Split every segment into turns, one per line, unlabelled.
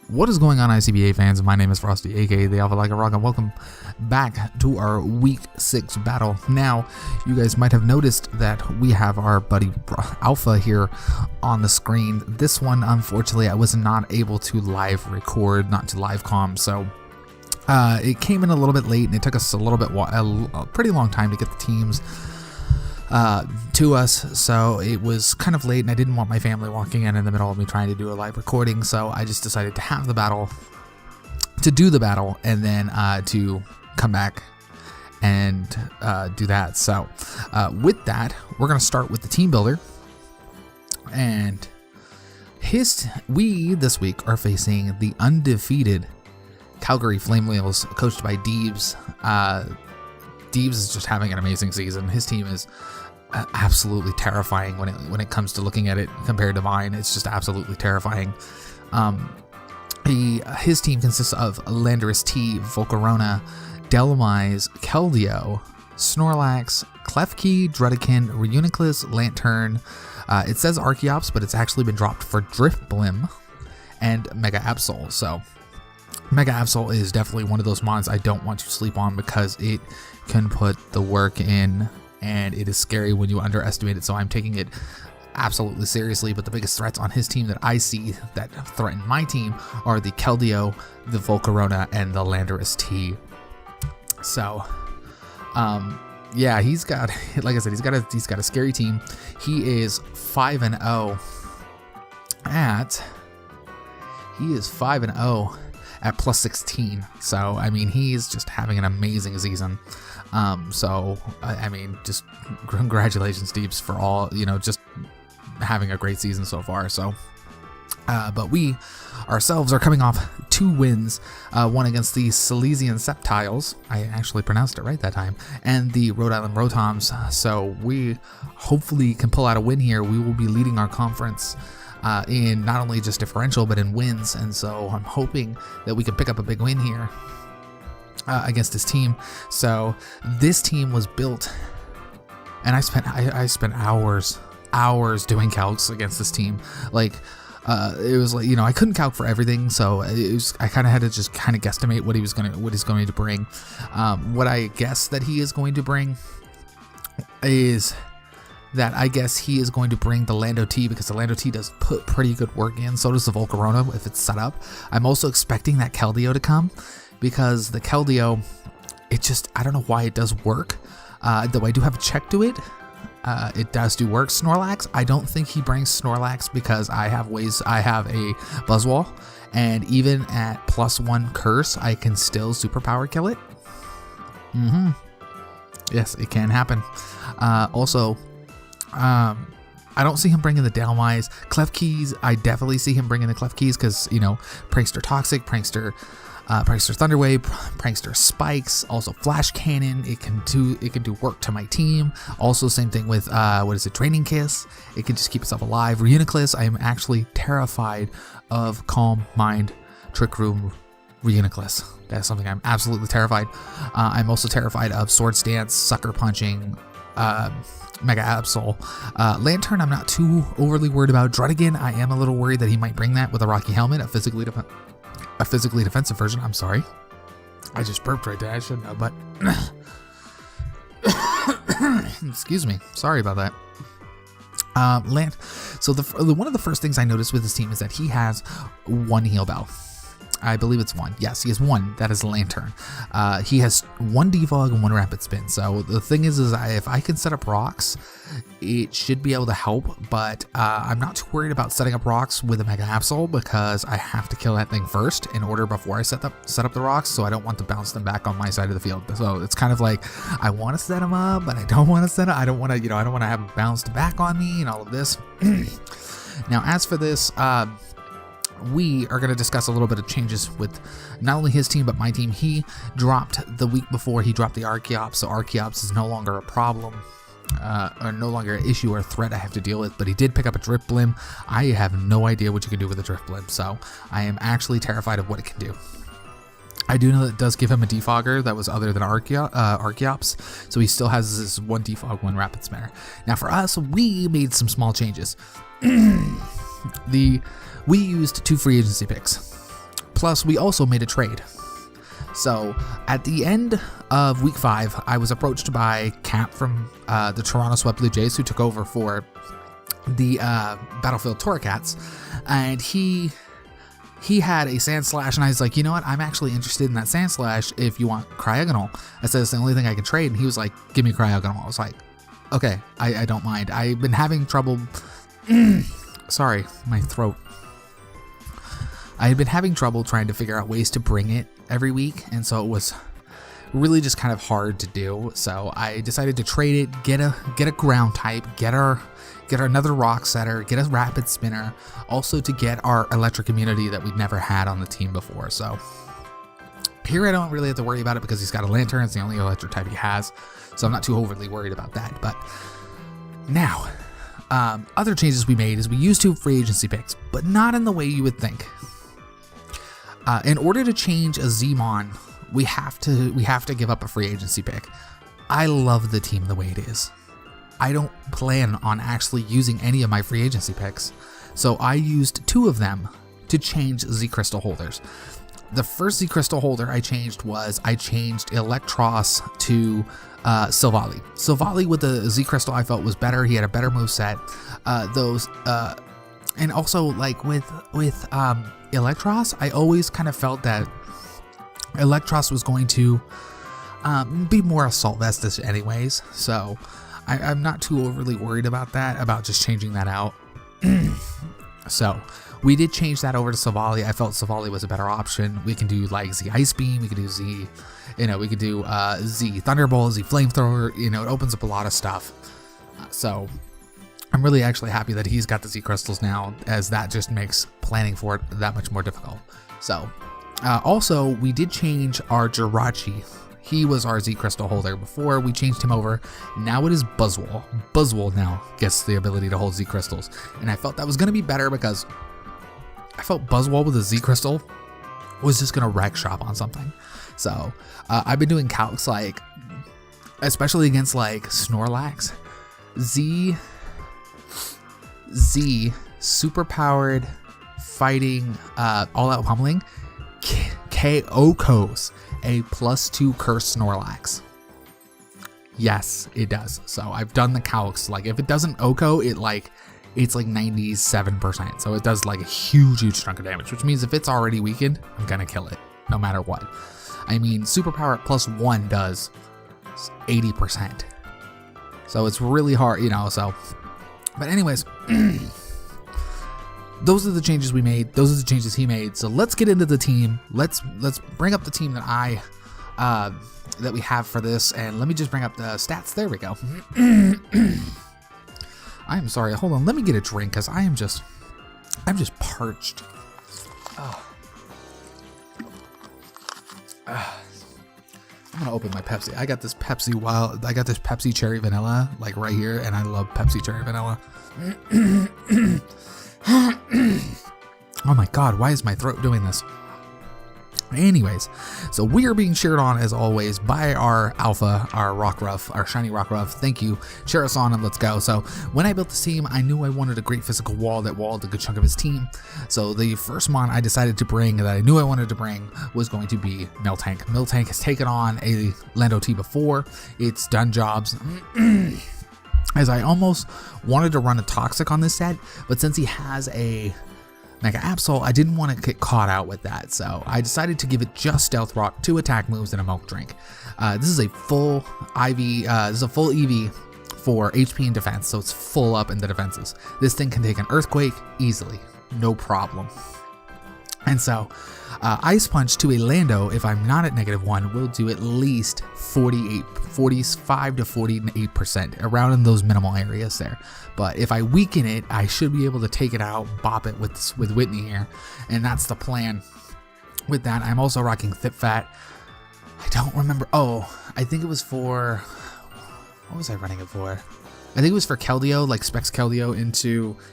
What is going on, ICBA fans? My name is Frosty, aka the Alpha Like a Rock, and welcome back to our Week 6 battle. Now, you guys might have noticed that we have our buddy Alpha here on the screen. This one, unfortunately, I was not able to live record, not to live comm, so it came in a little bit late, and it took us a pretty long time to get the teams to us, so it was kind of late, and I didn't want my family walking in the middle of me trying to do a live recording, so I just decided to have the battle, to do the battle, and then to come back and do that. So with that, we're going to start with the team builder, and we this week are facing the undefeated Calgary Flame Wheels, coached by Deebs. Deebs is just having an amazing season. His team is absolutely terrifying when it comes to looking at it compared to mine. It's just absolutely terrifying. His team consists of Landorus T, Volcarona, Delmise, Keldeo, Snorlax, Klefki, Drudikin, Reuniclus, Lantern. It says Archeops, but it's actually been dropped for Drifblim and Mega Absol. So Mega Absol is definitely one of those mons I don't want to sleep on because it can put the work in, and it is scary when you underestimate it, so I'm taking it absolutely seriously. But the biggest threats on his team that I see that threaten my team are the Keldeo, the Volcarona, and the Landorus T. So yeah, he's got, like I said, he's got a scary team. He is 5-0 at plus 16. So I mean, he's just having an amazing season. So I mean, just congratulations, Deeps, for all, just having a great season so far. So but we ourselves are coming off 2 wins, one against the Silesian Septiles, I actually pronounced it right that time, and the Rhode Island Rotoms. So we hopefully can pull out a win here. We will be leading our conference in not only just differential but in wins, and so I'm hoping that we can pick up a big win here against this team. So this team was built, and I spent hours doing calcs against this team. Like it was like, I couldn't calc for everything, so I kind of had to just kind of guesstimate what he's going to bring. What I guess that he is going to bring is that I guess he is going to bring the Lando T, because the Lando T does put pretty good work in. So does the Volcarona if it's set up. I'm also expecting that Keldeo to come, because the Keldeo, I don't know why it does work. Though I do have a check to it. It does do work. Snorlax, I don't think he brings Snorlax because I have a Buzzwole, and even at +1 curse, I can still superpower kill it. Yes, it can happen. Also, I don't see him bringing the Delmise. Klefkis, I definitely see him bringing the Klefkis because, Prankster Toxic, Prankster Thunderwave, Prankster Spikes, also Flash Cannon. It can do work to my team. Also, same thing with Draining Kiss. It can just keep itself alive. Reuniclus, I am actually terrified of Calm Mind Trick Room Reuniclus. That's something I'm absolutely terrified. I'm also terrified of Sword Stance, Sucker Punching, Mega Absol. Lantern, I'm not too overly worried about. Drudikin, I am a little worried that he might bring that with a Rocky Helmet, a physically defensive version. I'm sorry, I just burped right there. I shouldn't have, but excuse me, sorry about that. So one of the first things I noticed with his team is that he has 1 heal bell. I believe it's 1. Yes, he has 1. That is Lantern. He has 1 Defog and 1 Rapid Spin. So the thing is if I can set up rocks, it should be able to help. But I'm not too worried about setting up rocks with a Mega Absol, because I have to kill that thing first before I set up the rocks. So I don't want to bounce them back on my side of the field. So it's kind of like I want to set them up, but I don't want to set it. I don't want to have them bounced back on me and all of this. Now, as for this, we are going to discuss a little bit of changes with not only his team but my team. He dropped the week before, he dropped the Archeops, so Archeops is no longer a problem, or no longer an issue or threat I have to deal with, but he did pick up a Drifblim. I have no idea what you can do with a Drifblim, so I am actually terrified of what it can do. I do know that it does give him a defogger that was other than Archeops, so he still has this 1 defog, 1 rapid spinner. Now for us, we made some small changes. We used 2 free agency picks. Plus, we also made a trade. So at the end of week 5, I was approached by Cap from the Toronto Swept Blue Jays, who took over for the Battlefield Torcats, and he had a Sand Slash, and I was like, you know what, I'm actually interested in that Sand Slash if you want Cryogonal. I said, it's the only thing I can trade, and he was like, give me Cryogonal. I was like, okay, I don't mind. I've been having trouble, sorry, my throat. I had been having trouble trying to figure out ways to bring it every week, and so it was really just kind of hard to do. So I decided to trade it, get a ground type, get another rock setter, get a rapid spinner, also to get our electric immunity that we'd never had on the team before. So here I don't really have to worry about it because he's got a lantern. It's the only electric type he has, so I'm not too overly worried about that. But now, other changes we made is we used 2 free agency picks, but not in the way you would think. In order to change a Zmon, we have to give up a free agency pick. I love the team the way it is. I don't plan on actually using any of my free agency picks, so I used 2 of them to change Z Crystal holders. The first Z Crystal holder I changed Electros to Silvally. Silvally with the Z Crystal I felt was better. He had a better moveset. And also like with Electros, I always kind of felt that Electros was going to be more Assault Vestish anyways, so I'm not too overly worried about that, about just changing that out. So we did change that over to Silvally. I felt Silvally was a better option. We can do like Z Ice Beam, we can do Z, we could do Z Thunderbolt, Z Flamethrower, it opens up a lot of stuff. So I'm really actually happy that he's got the Z Crystals now, as that just makes planning for it that much more difficult. So also we did change our Jirachi. He was our Z Crystal holder before. We changed him over. Now it is Buzzwole. Buzzwole now gets the ability to hold Z Crystals. And I felt that was going to be better because I felt Buzzwole with a Z Crystal was just going to wreck shop on something. So I've been doing calcs, like, especially against like Snorlax. Z super powered fighting all out pummeling KO'S a +2 curse Snorlax. Yes, it does. So I've done the calcs. Like if it doesn't OHKO, it's like 97%. So it does like a huge chunk of damage, which means if it's already weakened, I'm gonna kill it no matter what. I mean, superpower +1 does 80%. So it's really hard, so. But anyways, those are the changes we made. Those are the changes he made. So let's get into the team. Let's bring up the team that that we have for this, and let me just bring up the stats. There we go. I'm sorry. Hold on. Let me get a drink because I'm just parched. I'm gonna open my Pepsi. I got this Pepsi Cherry Vanilla like right here, and I love Pepsi Cherry Vanilla. Oh my god, why is my throat doing this? Anyways, so we are being cheered on as always by our Alpha, our Rockruff, our Shiny Rockruff. Thank you. Cheer us on and let's go. So when I built this team, I knew I wanted a great physical wall that walled a good chunk of his team. So the first mon I decided to bring, that I knew I wanted to bring, was going to be Mel Tank. Mel Tank has taken on a Lando T before. It's done jobs. As I almost wanted to run a Toxic on this set, but since he has a Mega Absol, I didn't want to get caught out with that, so I decided to give it just Stealth Rock, 2 attack moves, and a Milk Drink. This is a full EV for HP and defense, so it's full up in the defenses. This thing can take an Earthquake easily, no problem. And so, Ice Punch to a Lando, if I'm not at -1, will do at least 45 to 48%, around in those minimal areas there. But if I weaken it, I should be able to take it out, bop it with Whitney here, and that's the plan. With that, I'm also rocking Thip Fat. I don't remember. Oh, I think it was for, what was I running it for? I think it was for Keldeo, like Specs Keldeo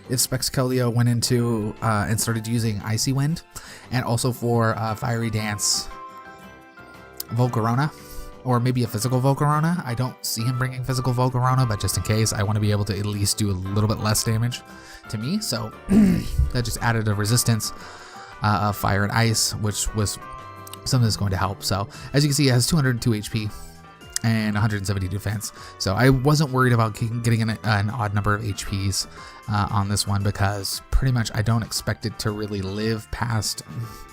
if Specs Keldeo went into and started using Icy Wind, and also for Fiery Dance Volcarona, or maybe a physical Volcarona. I don't see him bringing physical Volcarona, but just in case, I want to be able to at least do a little bit less damage to me, so that just added a resistance. of fire and ice, which was something that's going to help. So as you can see, it has 202 HP and 170 defense. So I wasn't worried about getting an odd number of HPs on this one, because pretty much I don't expect it to really live past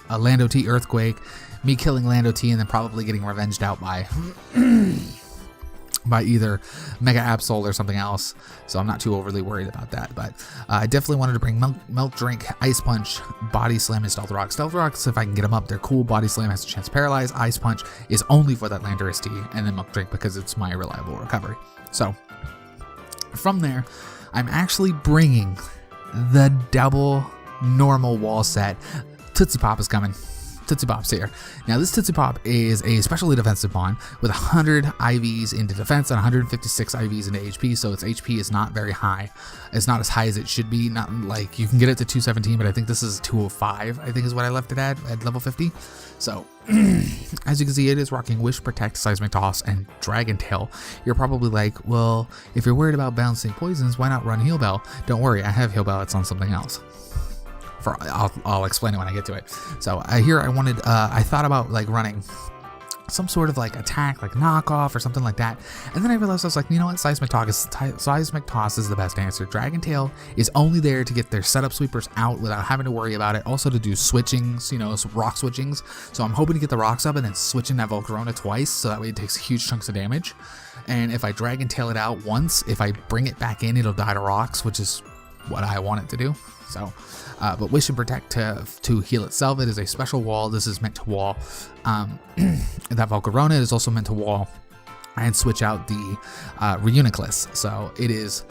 a Lando T Earthquake, me killing Lando T, and then probably getting revenged out by by either Mega Absol or something else. So I'm not too overly worried about that. But I definitely wanted to bring Milk Drink, Ice Punch, Body Slam, and Stealth Rock. Stealth Rocks, if I can get them up, they're cool. Body Slam has a chance to paralyze. Ice Punch is only for that Landorus T, and then Milk Drink because it's my reliable recovery. So from there, I'm actually bringing the double normal wall set. Tootsie Pop is coming. Tootsie Pop's here. Now this Tootsie Pop is a specially defensive mon with 100 IVs into defense and 156 IVs into HP, so its HP is not very high. It's not as high as it should be. Not like you can get it to 217, but I think this is 205, I think is what I left it at level 50. So as you can see, it is rocking Wish, Protect, Seismic Toss, and Dragon Tail. You're probably like, well, if you're worried about balancing poisons, why not run Heal Bell? Don't worry, I have Heal Bell. It's on something else. I'll explain it when I get to it. So I thought about like running some sort of like attack, like knockoff or something like that, and then I realized I was like, you know what, Seismic Toss is the best answer. Dragon Tail is only there to get their setup sweepers out without having to worry about it, also to do switchings, rock switchings. So I'm hoping to get the rocks up and then switch in that Volcarona twice, so that way it takes huge chunks of damage. And if I Dragon Tail it out once, if I bring it back in, it'll die to rocks, which is what I want it to do. So but Wish and Protect to heal itself. It is a special wall. This is meant to wall. That Volcarona is also meant to wall and switch out the Reuniclus. So it is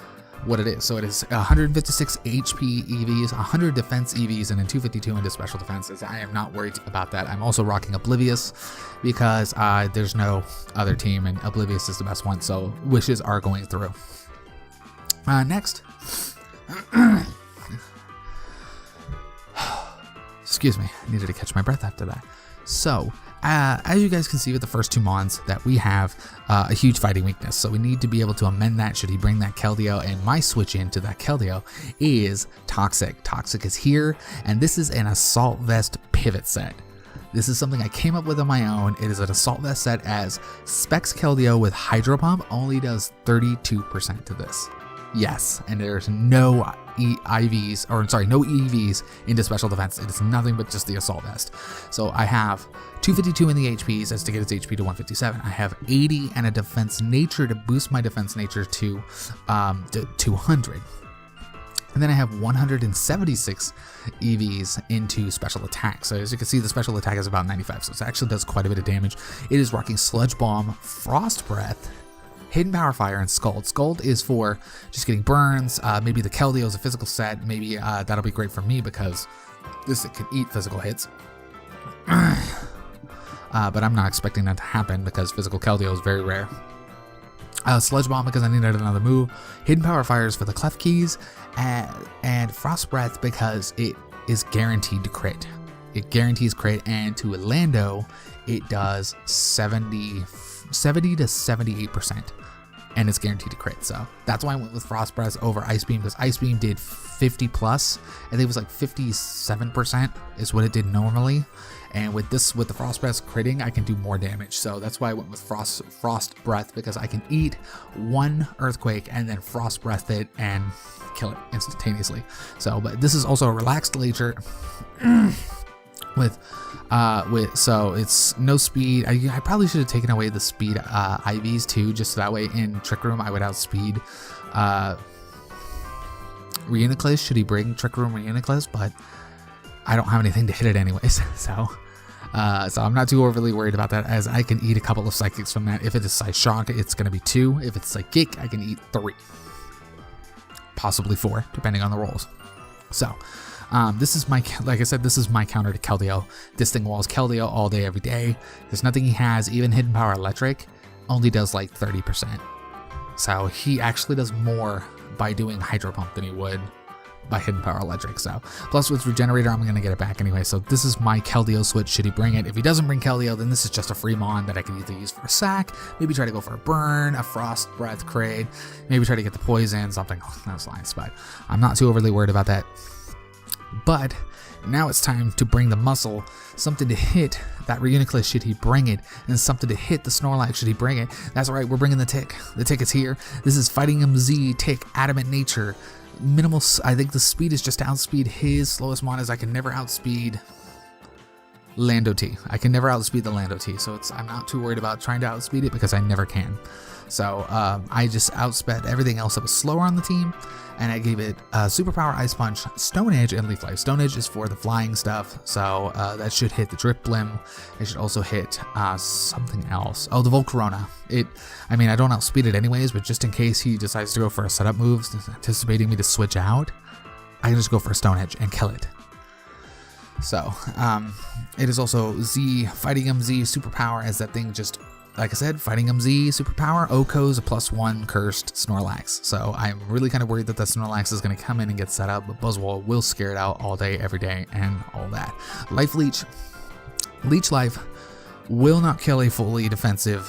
what it is. So it is 156 HP EVs, 100 defense EVs, and then 252 into special defenses. I am not worried about that. I'm also rocking Oblivious because there's no other team, and Oblivious is the best one. So wishes are going through. Next. Excuse me, I needed to catch my breath after that. So, as you guys can see with the first two mons, that we have a huge fighting weakness. So we need to be able to amend that should he bring that Keldeo, and my switch into that Keldeo is Toxic. Toxic is here, and this is an Assault Vest pivot set. This is something I came up with on my own. It is an Assault Vest set as Specs Keldeo with Hydro Pump only does 32% to this. Yes, and there's no EVs into special defense. It is nothing but just the Assault Vest. So I have 252 in the HPs as to get its HP to 157. I have 80 and a defense nature to boost my defense nature to 200. And then I have 176 EVs into special attack. So as you can see, the special attack is about 95. So it actually does quite a bit of damage. It is rocking Sludge Bomb, Frost Breath, Hidden Power Fire, and Scald. Scald is for just getting burns. Maybe the Keldeo is a physical set. Maybe that'll be great for me because this can eat physical hits. But I'm not expecting that to happen because physical Keldeo is very rare. Sludge Bomb because I needed another move. Hidden Power Fire is for the Clef Keys. And Frost Breath because it is guaranteed to crit. It guarantees crit, and to Lando, it does 70 to 78%. And it's guaranteed to crit, so that's why I went with Frost Breath over Ice Beam, because Ice Beam did 50 plus. I think it was like 57% is what it did normally, and with the Frost Breath critting, I can do more damage. So that's why I went with Frost Breath, because I can eat one Earthquake and then Frost Breath it and kill it instantaneously. So, but this is also a relaxed nature. So it's no speed. I probably should have taken away the speed IVs too, just so that way in Trick Room I would outspeed Reuniclus should he bring Trick Room Reuniclus, but I don't have anything to hit it anyways. So I'm not too overly worried about that, as I can eat a couple of Psychics from that. If it is Psyshock, it's going to be 2. If it's Psychic, I can eat 3, possibly 4, depending on the rolls. So this is like I said, this is my counter to Keldeo. This thing walls Keldeo all day, every day. There's nothing he has. Even Hidden Power Electric only does like 30%. So he actually does more by doing Hydro Pump than he would by Hidden Power Electric. So plus with Regenerator, I'm going to get it back anyway. So this is my Keldeo switch should he bring it. If he doesn't bring Keldeo, then this is just a free mon that I can either use for a sack, maybe try to go for a burn, a Frost Breath crate, maybe try to get the poison, something along those lines. But I'm not too overly worried about that. But Now it's time to bring the muscle, something to hit that Reuniclus should he bring it, and something to hit the Snorlax should he bring it. That's right, we're bringing the Tick. The Tick is here. This is Fighting Him Z, Tick, Adamant Nature. Minimal, I think the speed is just to outspeed his slowest mon, as I can never outspeed Lando T. I can never outspeed the Lando T, so I'm not too worried about trying to outspeed it because I never can. So I just outsped everything else that was slower on the team, and I gave it Superpower, Ice Punch, Stone Edge, and Leaf Life. Stone Edge is for the flying stuff, so that should hit the Drip Blim. It should also hit something else. Oh, the Volcarona. I mean, I don't outspeed it anyways, but just in case he decides to go for a setup move, anticipating me to switch out, I can just go for a Stone Edge and kill it. So, it is also Z, Fighting Him Z, Superpower, as that thing just, like I said, Fighting Him Z, Superpower, Oko's a +1 cursed Snorlax. So I'm really kind of worried that the Snorlax is going to come in and get set up, but Buzzwole will scare it out all day, every day, and all that. Life Leech. Leech Life will not kill a fully defensive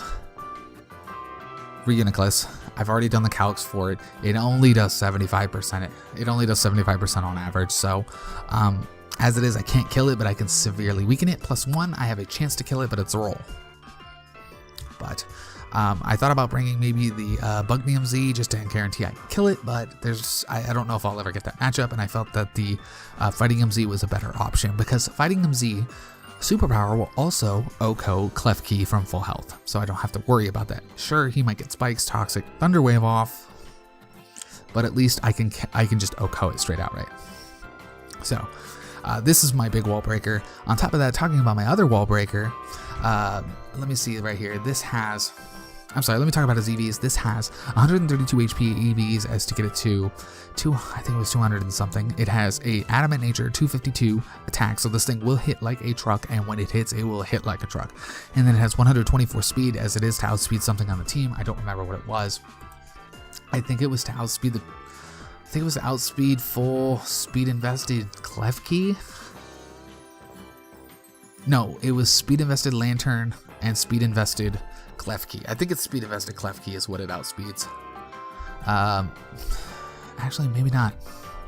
Reuniclus. I've already done the calcs for it. It only does 75%. It only does 75% on average, so, as it is, I can't kill it, but I can severely weaken it. +1, I have a chance to kill it, but it's a roll. But I thought about bringing maybe the Bugnium Z just to guarantee I can kill it, but I don't know if I'll ever get that matchup, and I felt that the Fighting Him Z was a better option, because Fighting Him Z Superpower will also Oko Klefki from full health, so I don't have to worry about that. Sure, he might get Spikes, Toxic, Thunder Wave off, but at least I can just Oko it straight out, right? So this is my big wall breaker. On top of that, talking about my other wall breaker, let me see right here. Let me talk about his EVs. This has 132 HP EVs as to get it to I think it was 200 and something. It has a Adamant Nature, 252 attack, so this thing will hit like a truck, and when it hits, it will hit like a truck. And then it has 124 speed, as it is to outspeed something on the team. I don't remember what it was. I think it was to outspeed full speed invested Klefki. No, it was speed invested Lantern and speed invested Klefki. I think it's speed invested Klefki is what it outspeeds. Actually, maybe not.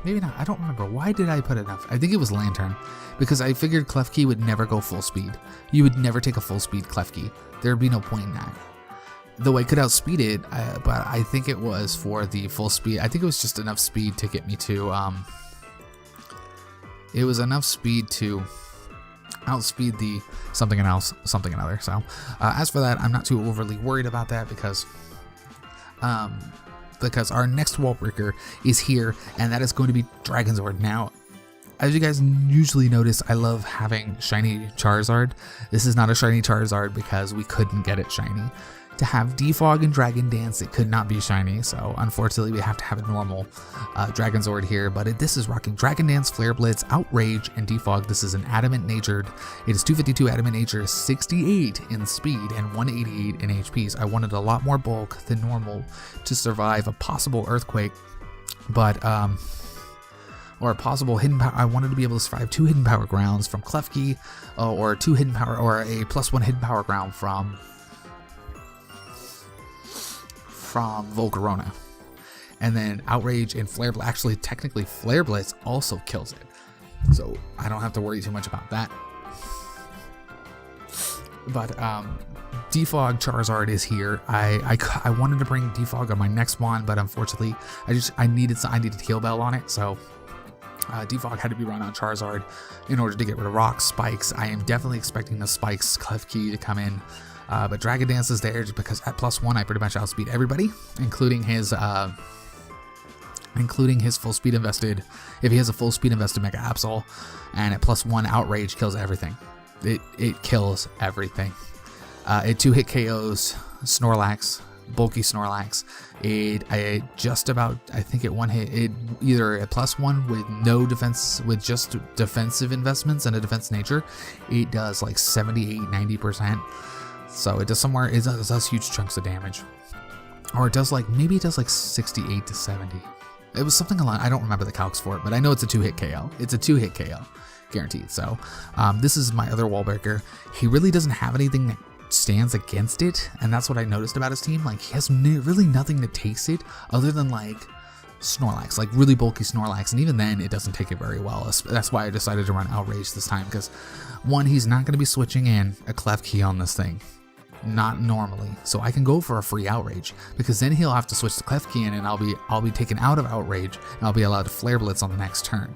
Maybe not. I don't remember. Why did I put enough? I think it was Lantern, because I figured Klefki would never go full speed. You would never take a full speed Klefki. There would be no point in that. Though I could outspeed it, but I think it was for the full speed. I think it was just enough speed to get me to, it was enough speed to outspeed the something and other. So, as for that, I'm not too overly worried about that, because our next wall breaker is here, and that is going to be Dragonzord. Now, as you guys usually notice, I love having shiny Charizard. This is not a shiny Charizard because we couldn't get it shiny. To have Defog and Dragon Dance, it could not be shiny, so unfortunately we have to have a normal Dragonzord here, but this is rocking Dragon Dance, Flare Blitz, Outrage, and Defog. This is an Adamant Natured. It is 252 Adamant Nature, 68 in speed, and 188 in HPs. I wanted a lot more bulk than normal to survive a possible Earthquake, but or a possible hidden power. I wanted to be able to survive 2 hidden power grounds from Klefki, or 2 hidden power, or a +1 hidden power ground from Volcarona. And then Outrage and Flare Blitz, actually technically Flare Blitz also kills it, so I don't have to worry too much about that. But Defog Charizard is here. I wanted to bring Defog on my next one, but unfortunately I needed Heal Bell on it, so Defog had to be run on Charizard in order to get rid of Rock Spikes. I am definitely expecting the Spikes Klefki to come in. But Dragon Dance is there just because at +1 I pretty much outspeed everybody, including his full speed invested. If he has a full speed invested Mega Absol, and at +1 Outrage kills everything. It kills everything. It 2-hit KOs Snorlax, bulky Snorlax. I think it 1-hit. It either at +1 with no defense, with just defensive investments and a defense nature, it does like 78-90%. So it does huge chunks of damage. Or it does maybe it does 68 to 70. It was something along, I don't remember the calcs for it, but I know it's a 2-hit KO. It's a 2-hit KO, guaranteed. So this is my other wall breaker. He really doesn't have anything that stands against it, and that's what I noticed about his team. He has really nothing that takes it other than Snorlax, like really bulky Snorlax, and even then it doesn't take it very well. That's why I decided to run Outrage this time, because one, he's not going to be switching in a Klefki on this thing. Not normally, so I can go for a free Outrage, because then he'll have to switch the Klefki in, and I'll be taken out of Outrage, and I'll be allowed to Flare Blitz on the next turn.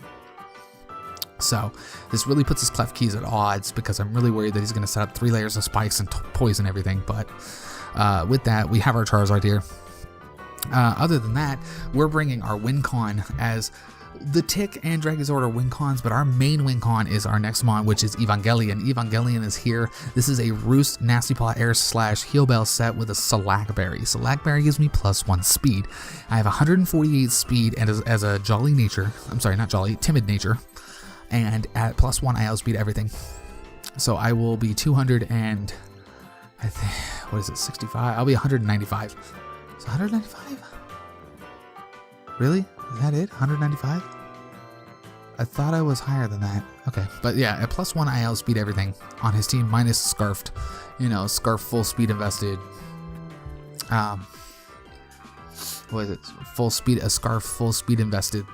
So this really puts his Klefkis at odds, because I'm really worried that he's going to set up 3 layers of spikes and poison everything. But with that, we have our Charizard here. Other than that, we're bringing our Wincon, as the Tick and Dragonzord are Wincons, but our main Wincon is our next mon, which is Evangelion. Evangelion is here. This is a Roost Nasty Paw Air / Heal Bell set with a Slack Berry. Slack Berry gives me +1 speed. I have 148 speed, and as a jolly nature, I'm sorry, not jolly, timid nature, and at +1 I outspeed everything. So I will be 200 and, I think, what is it, 65? I'll be 195. So 195? Really? Is that it? 195? I thought I was higher than that. Okay, but yeah, at +1 I outspeed everything on his team, minus Scarfed. You know, Scarf full speed invested. What is it? Full speed, a Scarf full speed invested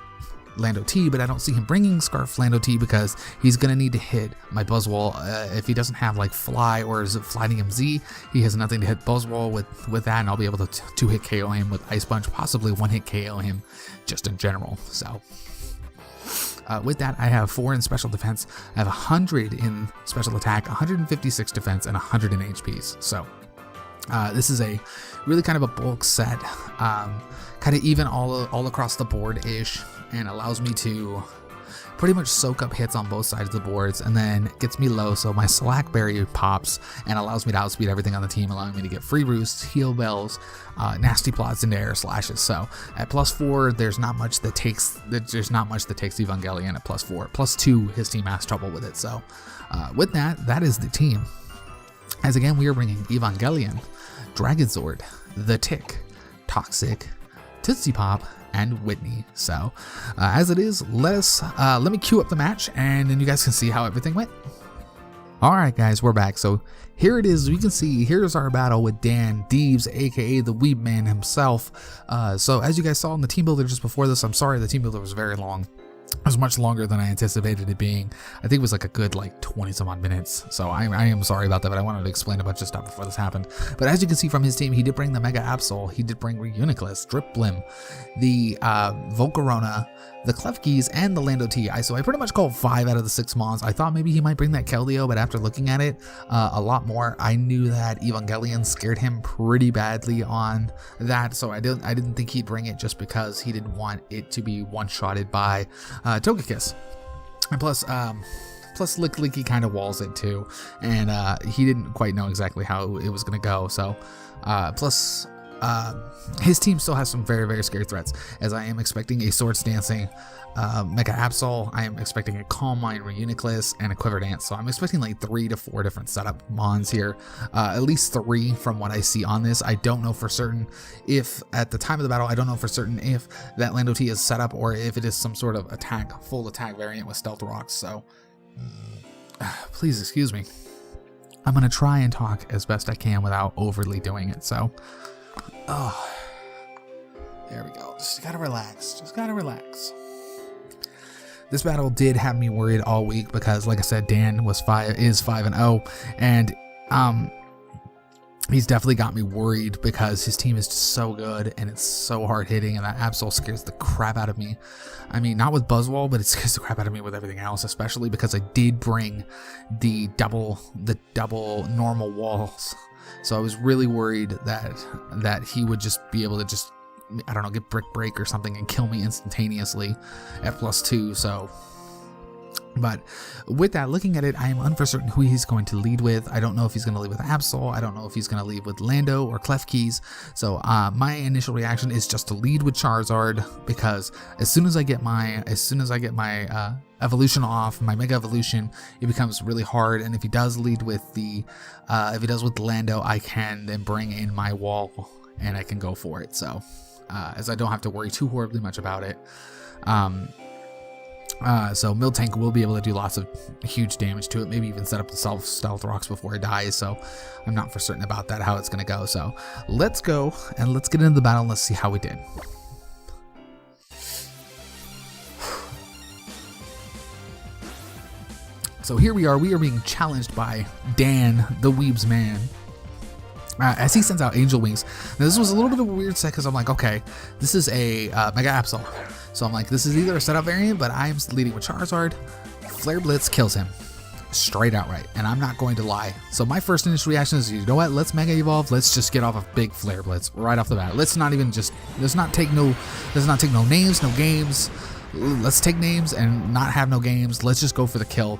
Lando T, but I don't see him bringing Scarf Lando T, because he's going to need to hit my Buzzwole. If he doesn't have like Fly or is it Flying MZ, he has nothing to hit Buzzwole with that, and I'll be able to 2-hit KO him with Ice Punch, possibly 1-hit KO him just in general. So with that, I have 4 in special defense, I have 100 in special attack, 156 defense, and 100 in HPs. So this is a really kind of a bulk set, kind of even all across the board ish, and allows me to pretty much soak up hits on both sides of the boards, and then gets me low, so my Slack Berry pops and allows me to outspeed everything on the team, allowing me to get free roosts, heal bells, nasty plots, and air slashes. So at +4, there's not much that takes Evangelion at +4. +2, his team has trouble with it. So with that is the team. As again, we are bringing Evangelion, Dragonzord, the Tick, Toxic, Tootsie Pop, and Whitney. So as it is, let me cue up the match, and then you guys can see how everything went. Alright guys, we're back. So here it is. You can see here's our battle with Dan Deebs, aka the Weeb Man himself. So as you guys saw in the team builder just before this, I'm sorry the team builder was very long. It was much longer than I anticipated it being. I think it was like a good 20 some odd minutes. So I am sorry about that, but I wanted to explain a bunch of stuff before this happened. But as you can see from his team, he did bring the Mega Absol, he did bring Reuniclus, Dripblim, the Volcarona, the Klefkis, and the Lando T. So I pretty much called 5 out of the 6 mons. I thought maybe he might bring that Keldeo, but after looking at it a lot more, I knew that Evangelion scared him pretty badly on that. So I didn't think he'd bring it, just because he didn't want it to be one-shotted by Togekiss. And plus Lick Licky kind of walls it too, and he didn't quite know exactly how it was going to go. So plus his team still has some very, very scary threats, as I am expecting a Swords Dancing Mega Absol, I am expecting a Calm Mind Reuniclus, and a Quiver Dance. So I'm expecting like 3 to 4 different setup mons here, at least 3 from what I see on this. I don't know for certain if at the time of the battle, I don't know for certain if that Lando T is set up, or if it is some sort of full attack variant with Stealth Rocks. So please excuse me. I'm going to try and talk as best I can without overly doing it. So there we go. Just gotta relax. This battle did have me worried all week, because like I said, Dan is 5-0, and he's definitely got me worried, because his team is just so good and it's so hard hitting, and that Absol scares the crap out of me. I mean, not with Buzzwole, but it scares the crap out of me with everything else, especially because I did bring the double normal walls. So I was really worried that he would just be able to just, I don't know, get Brick Break or something and kill me instantaneously at +2. So, but with that, looking at it, I am uncertain who he's going to lead with. I don't know if he's going to lead with Absol. I don't know if he's going to lead with Lando or Klefkis. So my initial reaction is just to lead with Charizard, because as soon as I get my evolution off, my Mega Evolution, it becomes really hard. And if he does lead with Lando, I can then bring in my wall and I can go for it. So as I don't have to worry too horribly much about it. So Mel Tank will be able to do lots of huge damage to it, maybe even set up the Stealth Rocks before it dies. So I'm not for certain about that, how it's going to go. So let's go and let's get into the battle and let's see how we did. So here we are being challenged by Dan, the Weebs man, as he sends out Angel Wings. Now this was a little bit of a weird set because I'm like, okay, this is a Mega Absol. So I'm like, this is either a setup variant, but I'm leading with Charizard. Flare Blitz kills him straight outright, and I'm not going to lie. So my first initial reaction is, you know what, let's Mega Evolve, let's just get off a big Flare Blitz right off the bat. Let's not take no names, no games. Let's take names and not have no games. Let's just go for the kill.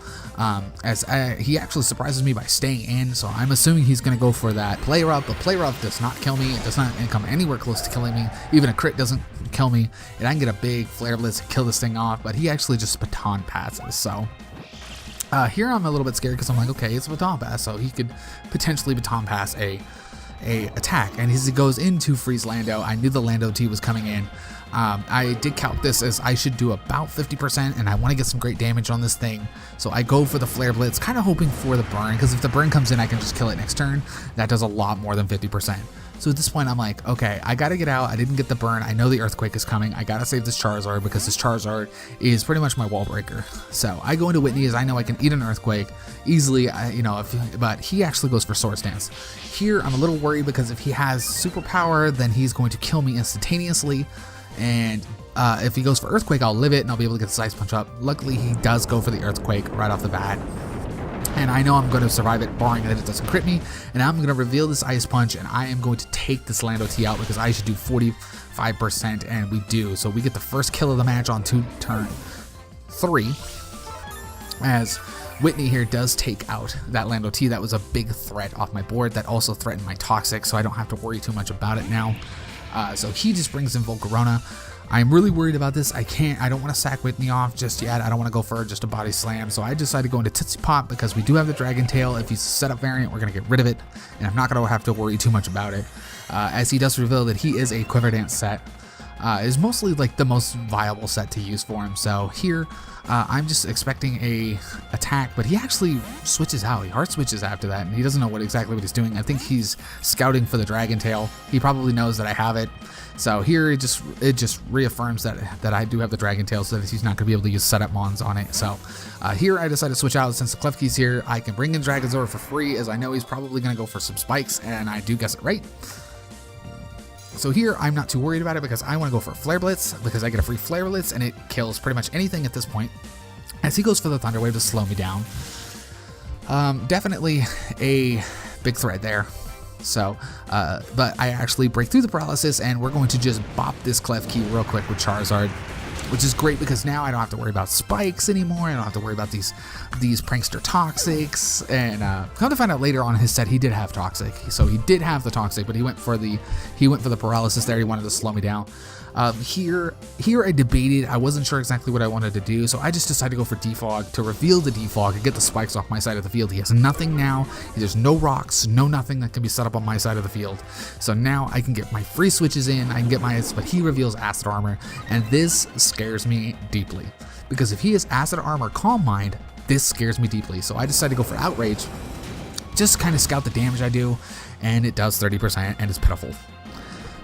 He actually surprises me by staying in, so I'm assuming he's going to go for that Play Rough, but Play Rough does not kill me. It does not come anywhere close to killing me. Even a crit doesn't kill me, and I can get a big Flare Blitz and kill this thing off, but he actually just baton passes. So here I'm a little bit scared because I'm like, okay, it's a baton pass, so he could potentially baton pass a attack. And as he goes into Freeze Lando, I knew the Lando T was coming in. I did count this as I should do about 50%, and I want to get some great damage on this thing. So I go for the Flare Blitz, kind of hoping for the burn, because if the burn comes in, I can just kill it next turn. That does a lot more than 50%. So at this point, I'm like, okay, I got to get out. I didn't get the burn. I know the Earthquake is coming. I got to save this Charizard because this Charizard is pretty much my wall breaker. So I go into Whitney as I know I can eat an Earthquake easily, but he actually goes for Swords Dance. Here, I'm a little worried because if he has superpower, then he's going to kill me instantaneously. And if he goes for Earthquake, I'll live it and I'll be able to get the Ice Punch up. Luckily, he does go for the Earthquake right off the bat. And I know I'm going to survive it, barring that it doesn't crit me. And I'm going to reveal this Ice Punch, and I am going to take this Lando T out because I should do 45%, and we do. So we get the first kill of the match on turn 3. As Whitney here does take out that Lando T. That was a big threat off my board. That also threatened my Toxic, so I don't have to worry too much about it now. So he just brings in Volcarona. I'm really worried about this. I don't want to sack Whitney off just yet. I don't want to go for just a body slam. So I decided to go into Tootsie Pop because we do have the Dragon Tail. If he's a setup variant, we're going to get rid of it. And I'm not going to have to worry too much about it. As he does reveal that he is a Quiver Dance set. Is mostly like the most viable set to use for him. So here, I'm just expecting a attack, but he actually switches out. He hard switches after that, and he doesn't know exactly what he's doing. I think he's scouting for the Dragon Tail. He probably knows that I have it. So here it just reaffirms that I do have the Dragon Tail, so that he's not going to be able to use setup mons on it. So here I decided to switch out. Since the Klefki's here, I can bring in Dragonzord for free, as I know he's probably going to go for some spikes, and I do guess it right. So here, I'm not too worried about it because I want to go for a Flare Blitz because I get a free Flare Blitz and it kills pretty much anything at this point. As he goes for the Thunder Wave to slow me down. Definitely a big threat there. So, but I actually break through the paralysis and we're going to just bop this Klefki real quick with Charizard, which is great because now I don't have to worry about spikes anymore. I don't have to worry about these prankster Toxics. And come to find out later on in his set, he did have Toxic. So he did have the Toxic, but he went for the paralysis there. He wanted to slow me down. Here I debated. I wasn't sure exactly what I wanted to do, so I just decided to go for Defog to reveal the Defog and get the spikes off my side of the field. He has nothing now. There's no rocks, no nothing that can be set up on my side of the field. So now I can get my free switches in. I can get but he reveals Acid Armor, and this scares me deeply because if he has Acid Armor Calm Mind, this scares me deeply. So I decided to go for Outrage, just kind of scout the damage I do, and it does 30%, and it's pitiful.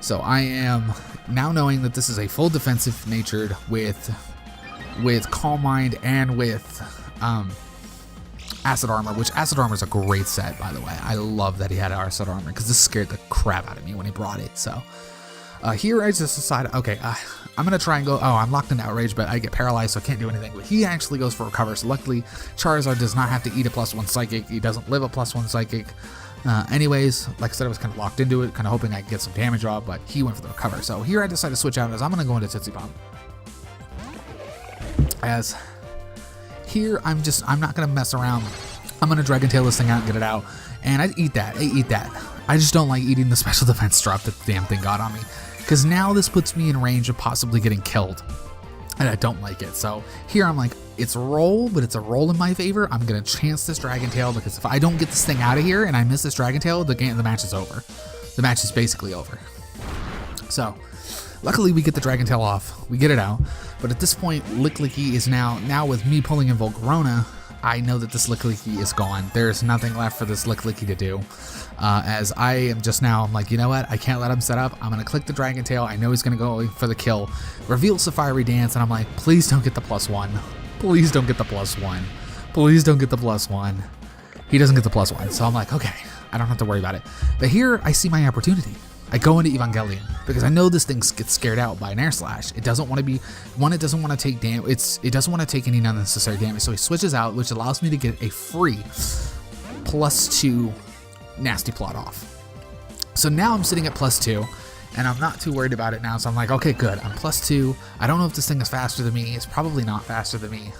So I am now knowing that this is a full defensive natured with Calm Mind and with Acid Armor, which Acid Armor is a great set, by the way. I love that he had Acid Armor because this scared the crap out of me when he brought it. So here I just decided, okay, I'm going to try and go, I'm locked into Outrage, but I get paralyzed, so I can't do anything. But he actually goes for Recover, so luckily Charizard does not have to eat a +1 Psychic. He doesn't live a +1 Psychic. Anyways, like I said, I was kind of locked into it, kind of hoping I could get some damage off, but he went for the Recover. So here I decided to switch out as I'm going to go into Tootsie Pop. As here, I'm not going to mess around. I'm going to Dragon Tail this thing out and get it out. And I eat that. I just don't like eating the special defense drop that the damn thing got on me. Because now this puts me in range of possibly getting killed. And I don't like it. So here I'm like, it's a roll, but it's a roll in my favor. I'm going to chance this Dragon Tail because if I don't get this thing out of here and I miss this Dragon Tail, the match is over. The match is basically over. So luckily we get the Dragon Tail off. We get it out. But at this point, Licklicky is now with me pulling in Volcarona, I know that this Licklicky is gone. There's nothing left for this Licklicky to do. As I am just now, I'm like, you know what? I can't let him set up. I'm going to click the Dragon Tail. I know he's going to go for the kill. Reveal Fiery Dance, and I'm like, please don't get the +1. Please don't get the +1. Please don't get the +1. He doesn't get the +1. So I'm like, okay, I don't have to worry about it. But here I see my opportunity. I go into Evangelion because I know this thing gets scared out by an air slash. It doesn't want to be one. It doesn't want to take damage. It doesn't want to take any unnecessary damage. So he switches out, which allows me to get a free +2 nasty plot off. So now I'm sitting at +2, and I'm not too worried about it now. So I'm like, okay, good. I'm +2. I don't know if this thing is faster than me. It's probably not faster than me.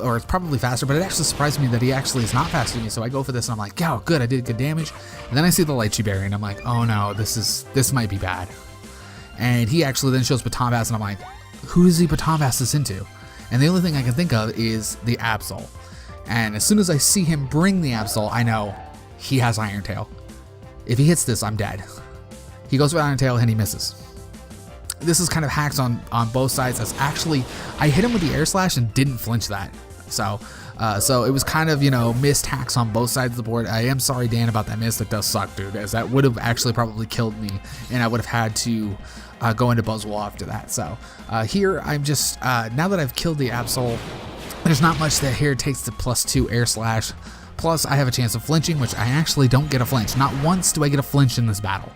Or it's probably faster, but it actually surprised me that he actually is not faster than me. So I go for this and I'm like, yo, good, I did good damage. And then I see the Lychee Berry and I'm like, oh no, this might be bad. And he actually then shows Baton Bass and I'm like, who does he Baton Bass this into? And the only thing I can think of is the Absol. And as soon as I see him bring the Absol, I know he has Iron Tail. If he hits this, I'm dead. He goes for Iron Tail and he misses. This is kind of hacks on both sides. As actually, I hit him with the air slash and didn't flinch that. So it was kind of, missed hacks on both sides of the board. I am sorry, Dan, about that miss. That does suck, dude, as that would have actually probably killed me, and I would have had to go into Buzzwole after that. So here, I'm just, now that I've killed the Absol, there's not much that here takes the +2 air slash. Plus, I have a chance of flinching, which I actually don't get a flinch. Not once do I get a flinch in this battle.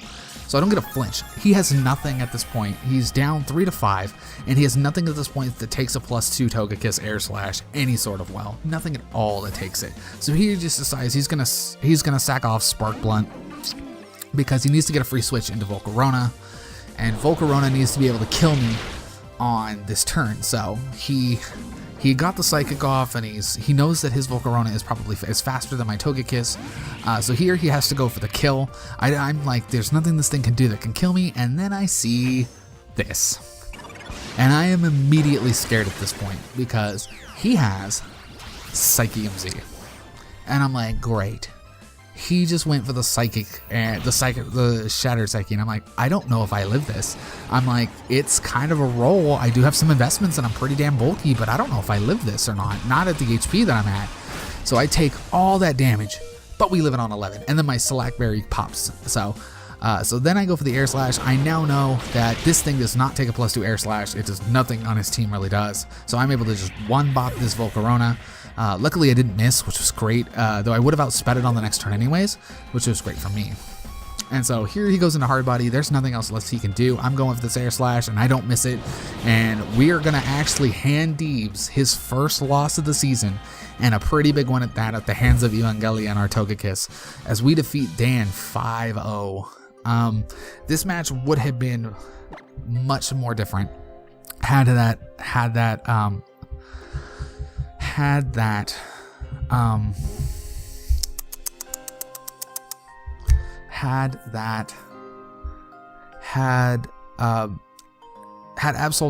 So I don't get a flinch. He has nothing at this point. He's down 3-5, and he has nothing at this point that takes a +2 Togekiss air slash any sort of well. Nothing at all that takes it. So he just decides he's gonna sack off Spark Blunt because he needs to get a free switch into Volcarona, and Volcarona needs to be able to kill me on this turn. So he got the Psychic off, and he knows that his Volcarona is faster than my Togekiss. So here he has to go for the kill. I'm like, there's nothing this thing can do that can kill me, and then I see this. And I am immediately scared at this point because he has Psyche-MZ. And I'm like, great. He just went for the Psychic and the Shattered Psyche, and I'm like, I don't know if I live this. I'm like, it's kind of a roll. I do have some investments and I'm pretty damn bulky, but I don't know if I live this or not. Not at the HP that I'm at. So I take all that damage, but we live it on 11, and then my Slackberry pops. So then I go for the air slash. I now know that this thing does not take a +2 air slash. It does nothing on his team really does. So I'm able to just one-bop this Volcarona. Luckily I didn't miss, which was great, though I would have outsped it on the next turn anyways, which was great for me. And so here he goes into Hard Body. There's nothing else left he can do. I'm going for this air slash, and I don't miss it. And we are going to actually hand Deebs his first loss of the season, and a pretty big one at that, at the hands of Evangelion, our Togekiss, as we defeat Dan 5-0. This match would have been much more different had Absol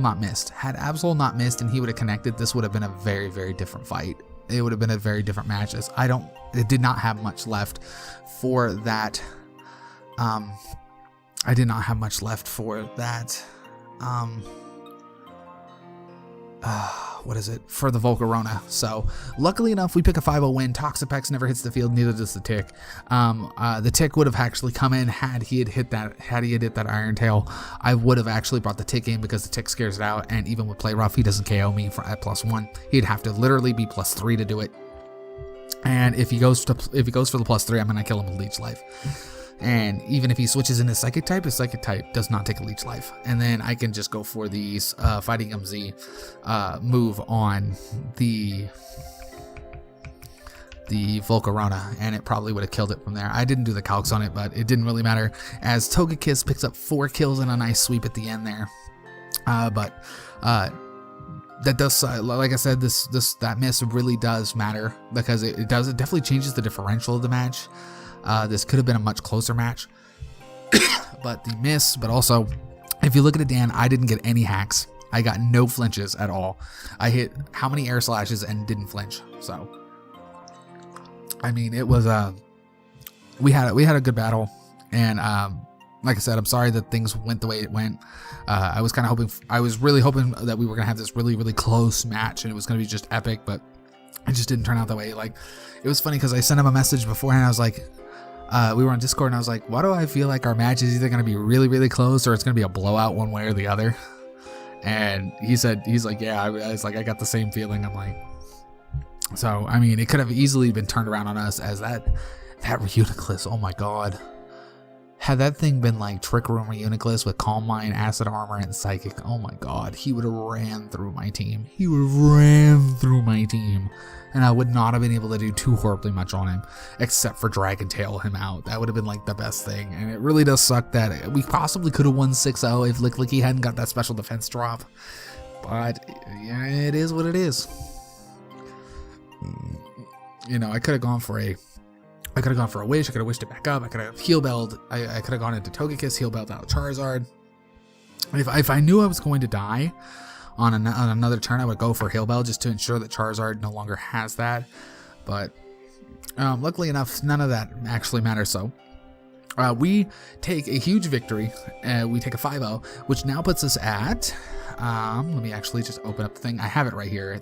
not missed. Had Absol not missed and he would have connected, this would have been a very, very different fight. It would have been a very different match. It did not have much left for that. I did not have much left for that. For the Volcarona. So luckily enough, we pick a 5-0 win. Toxapex never hits the field, neither does the Tick. The Tick would have actually come in had he had hit that Iron Tail. I would have actually brought the Tick in because the Tick scares it out, and even with Play Rough, he doesn't KO me at +1. He'd have to literally be +3 to do it. And if he goes for the +3, I'm gonna kill him with Leech Life. And even if he switches in his Psychic type does not take a Leech Life. And then I can just go for the Fighting MZ move on the Volcarona, and it probably would have killed it from there. I didn't do the calcs on it, but it didn't really matter, as Togekiss picks up 4 kills and a nice sweep at the end there. That does, like I said, that miss really does matter, because it definitely changes the differential of the match. This could have been a much closer match, but the miss, but also, if you look at it, Dan, I didn't get any hacks. I got no flinches at all. I hit how many air slashes and didn't flinch. So, I mean, it was, we had a good battle, and, like I said, I'm sorry that things went the way it went. I was really hoping that we were gonna have this really, really close match, and it was gonna be just epic, but it just didn't turn out that way. Like, it was funny because I sent him a message beforehand. I was like, we were on Discord, and I was like, why do I feel like our match is either going to be really, really close or it's going to be a blowout one way or the other? And he's like, yeah. I was like, I got the same feeling. I'm like, So, I mean, it could have easily been turned around on us as that Reuniclus, oh my god. Had that thing been like Trick Room Reuniclus with Calm Mind, Acid Armor, and Psychic, oh my god, he would have ran through my team. He would have ran through my team. And I would not have been able to do too horribly much on him, except for Dragon Tail him out. That would have been like the best thing. And it really does suck that we possibly could have won 6-0 if Lick Licky hadn't got that special defense drop. But yeah, it is what it is. You know, I could have gone for a wish. I could have wished it back up. I could have heal belled. I could have gone into Togekiss, heal belled out Charizard. If I knew I was going to die on another turn, I would go for heal bell just to ensure that Charizard no longer has that. But luckily enough, none of that actually matters. So we take a huge victory. We take a 5-0, which now puts us at. Let me actually just open up the thing. I have it right here.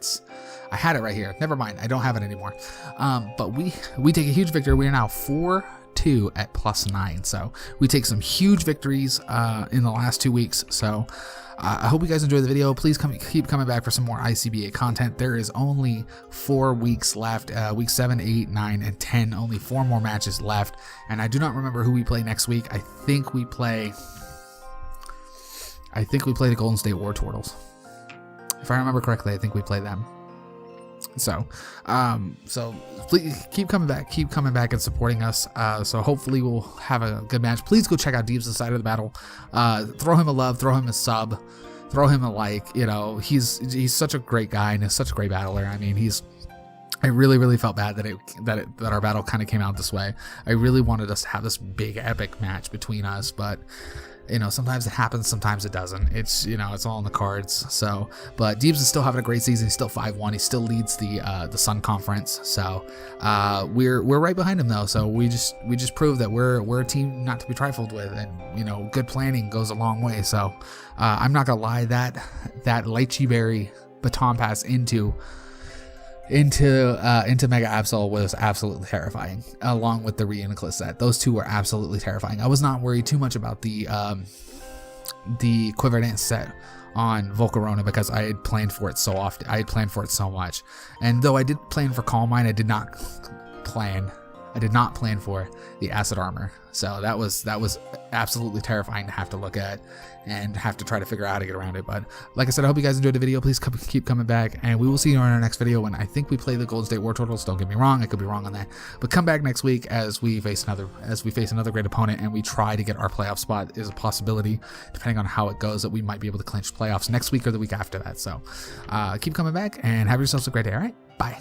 I had it right here. Never mind. I don't have it anymore. But we take a huge victory. We are now 4-2 at +9. So we take some huge victories in the last 2 weeks. So I hope you guys enjoyed the video. Please keep coming back for some more ICBA content. There is only 4 weeks left. Week 7, 8, 9, and 10. Only 4 more matches left. And I do not remember who we play next week. I think we play the Golden State War Turtles. If I remember correctly, I think we play them. So please keep coming back and supporting us. So hopefully we'll have a good match. Please go check out Deebs' side of the battle. Throw him a love, throw him a sub, throw him a like. You know, he's such a great guy and is such a great battler. I mean, I really felt bad that our battle kind of came out this way. I really wanted us to have this big epic match between us, but you know, sometimes it happens, sometimes it doesn't. It's, you know, it's all in the cards. So, but Deebs is still having a great season. He's still 5-1. He still leads the Sun Conference. So, we're right behind him though. So we just proved that we're a team not to be trifled with, and you know, good planning goes a long way. So, I'm not gonna lie, that Lychee Berry baton pass into Mega Absol was absolutely terrifying, along with the Reuniclus set. Those two were absolutely terrifying. I was not worried too much about the Quiver Dance set on Volcarona because I had planned for it so often. I had planned for it so much. And though I did plan for Calm Mind, I did not plan for the Acid Armor. So that was absolutely terrifying to have to look at and have to try to figure out how to get around it. But like I said, I hope you guys enjoyed the video. Please keep coming back, and we will see you in our next video when I think we play the Golden State War Turtles. Don't get me wrong, I could be wrong on that. But come back next week as we face another great opponent, and we try to get our playoff spot. Is a possibility, depending on how it goes, that we might be able to clinch playoffs next week or the week after that. So keep coming back and have yourselves a great day. All right, bye.